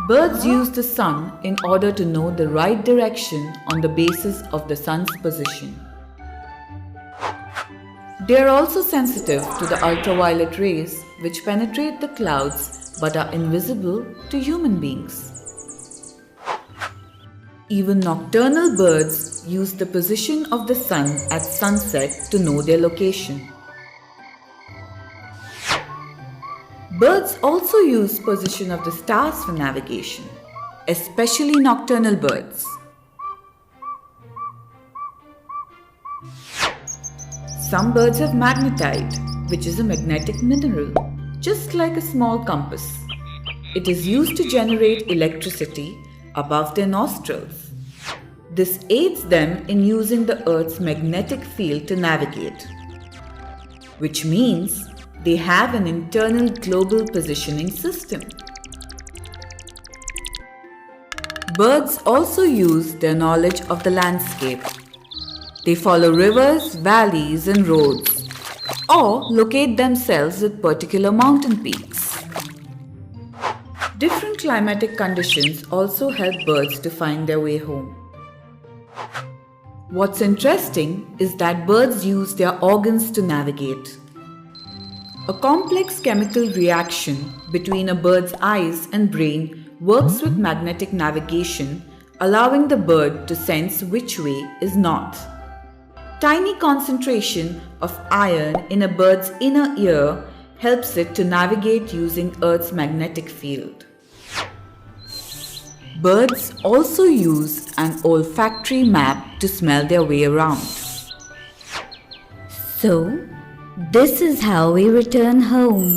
Birds use the sun in order to know the right direction on the basis of the sun's position. They are also sensitive to the ultraviolet rays which penetrate the clouds but are invisible to human beings. Even nocturnal birds use the position of the sun at sunset to know their location. Birds also use position of the stars for navigation, especially nocturnal birds. Some birds have magnetite, which is a magnetic mineral, just like a small compass. It is used to generate electricity above their nostrils. This aids them in using the Earth's magnetic field to navigate, which means they have an internal global positioning system. Birds also use their knowledge of the landscape. They follow rivers, valleys, and roads, or locate themselves at particular mountain peaks. Different climatic conditions also help birds to find their way home. What's interesting is that birds use their organs to navigate. A complex chemical reaction between a bird's eyes and brain works with magnetic navigation, allowing the bird to sense which way is north. Tiny concentration of iron in a bird's inner ear helps it to navigate using Earth's magnetic field. Birds also use an olfactory map to smell their way around. So, this is how we return home.